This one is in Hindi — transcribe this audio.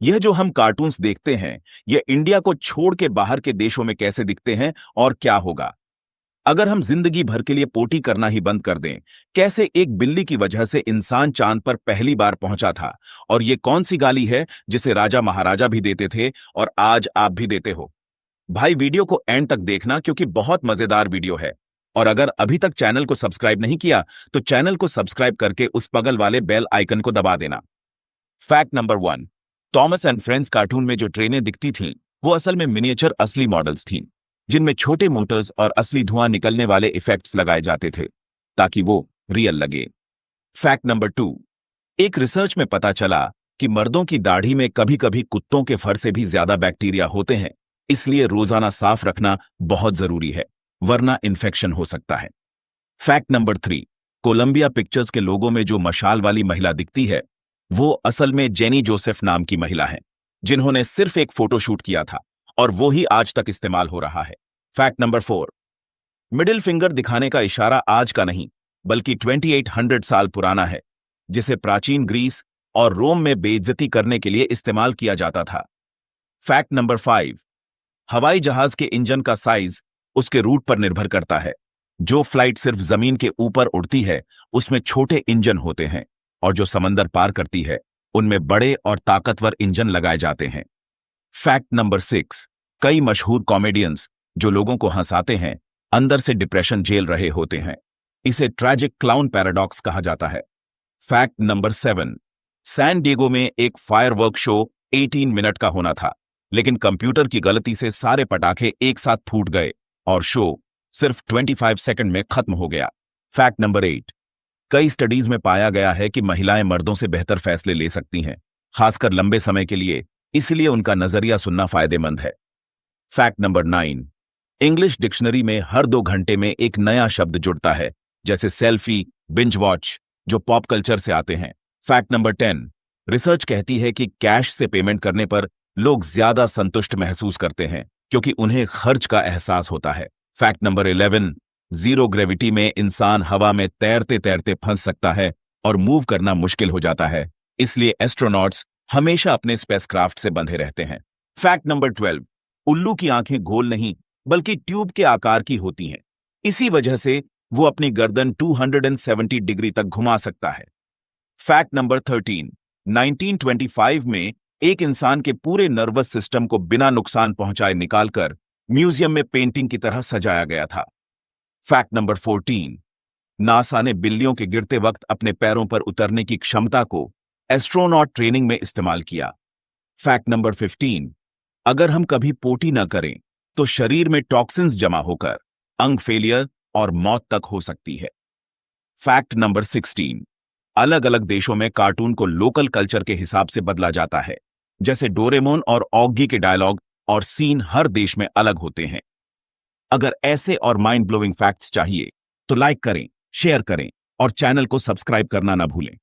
यह जो हम कार्टून्स देखते हैं, यह इंडिया को छोड़ के बाहर के देशों में कैसे दिखते हैं और क्या होगा अगर हम जिंदगी भर के लिए पोटी करना ही बंद कर दें। कैसे एक बिल्ली की वजह से इंसान चांद पर पहली बार पहुंचा था, और ये कौन सी गाली है जिसे राजा महाराजा भी देते थे और आज आप भी देते हो। भाई, वीडियो को एंड तक देखना क्योंकि बहुत मजेदार वीडियो है। और अगर अभी तक चैनल को सब्सक्राइब नहीं किया तो चैनल को सब्सक्राइब करके उस बगल वाले बेल आइकन को दबा देना। Fact number 1, Thomas and friends cartoon में जो ट्रेनें दिखती थीं वो असल में मिनिएचर असली मॉडल्स थीं, जिनमें छोटे मोटर्स और असली धुआं निकलने वाले इफेक्ट्स लगाए जाते थे ताकि वो रियल लगे। फैक्ट नंबर 2, एक रिसर्च में पता चला कि मर्दों की दाढ़ी में कभी कभी कुत्तों के फर से भी ज्यादा बैक्टीरिया होते हैं, इसलिए रोजाना साफ रखना बहुत जरूरी है, वरना इन्फेक्शन हो सकता है। फैक्ट नंबर 3, कोलंबिया पिक्चर्स के लोगों में जो मशाल वाली महिला दिखती है वो असल में जेनी जोसेफ नाम की महिला है, जिन्होंने सिर्फ एक फोटोशूट किया था और वो ही आज तक इस्तेमाल हो रहा है। फैक्ट नंबर 4, मिडिल फिंगर दिखाने का इशारा आज का नहीं बल्कि 2800 साल पुराना है, जिसे प्राचीन ग्रीस और रोम में बेइज्जती करने के लिए इस्तेमाल किया जाता था। फैक्ट नंबर 5, हवाई जहाज के इंजन का साइज उसके रूट पर निर्भर करता है। जो फ्लाइट सिर्फ जमीन के ऊपर उड़ती है उसमें छोटे इंजन होते हैं, और जो समंदर पार करती है उनमें बड़े और ताकतवर इंजन लगाए जाते हैं। फैक्ट नंबर 6, कई मशहूर कॉमेडियंस जो लोगों को हंसाते हैं अंदर से डिप्रेशन झेल रहे होते हैं। इसे ट्रैजिक क्लाउन पैराडॉक्स कहा जाता है। फैक्ट नंबर 7, सैन डिएगो में एक फायरवर्क शो 18 मिनट का होना था, लेकिन कंप्यूटर की गलती से सारे पटाखे एक साथ फूट गए और शो सिर्फ 25 सेकंड में खत्म हो गया। फैक्ट नंबर 8, कई स्टडीज में पाया गया है कि महिलाएं मर्दों से बेहतर फैसले ले सकती हैं, खासकर लंबे समय के लिए, इसलिए उनका नजरिया सुनना फायदेमंद है। फैक्ट नंबर 9, इंग्लिश डिक्शनरी में हर 2 घंटे में एक नया शब्द जुड़ता है, जैसे सेल्फी, बिंज वॉच, जो पॉप कल्चर से आते हैं। फैक्ट नंबर 10, रिसर्च कहती है कि कैश से पेमेंट करने पर लोग ज्यादा संतुष्ट महसूस करते हैं क्योंकि उन्हें खर्च का एहसास होता है। फैक्ट नंबर 11, जीरो ग्रेविटी में इंसान हवा में तैरते तैरते फंस सकता है और मूव करना मुश्किल हो जाता है, इसलिए एस्ट्रोनॉट्स हमेशा अपने स्पेसक्राफ्ट से बंधे रहते हैं। फैक्ट नंबर 12, उल्लू की आंखें गोल नहीं बल्कि ट्यूब के आकार की होती हैं, इसी वजह से वो अपनी गर्दन 270 डिग्री तक घुमा सकता है। फैक्ट नंबर 13, 1925 में एक इंसान के पूरे नर्वस सिस्टम को बिना नुकसान पहुंचाए निकालकर म्यूजियम में पेंटिंग की तरह सजाया गया था। फैक्ट नंबर 14, नासा ने बिल्लियों के गिरते वक्त अपने पैरों पर उतरने की क्षमता को एस्ट्रोनॉट ट्रेनिंग में इस्तेमाल किया। फैक्ट नंबर 15, अगर हम कभी पोटी न करें तो शरीर में टॉक्सिन्स जमा होकर अंग फेलियर और मौत तक हो सकती है। फैक्ट नंबर 16, अलग अलग देशों में कार्टून को लोकल कल्चर के हिसाब से बदला जाता है, जैसे डोरेमोन और ऑगी के डायलॉग और सीन हर देश में अलग होते हैं। अगर ऐसे और माइंड ब्लोइंग फैक्ट्स चाहिए तो लाइक करें, शेयर करें और चैनल को सब्सक्राइब करना ना भूलें।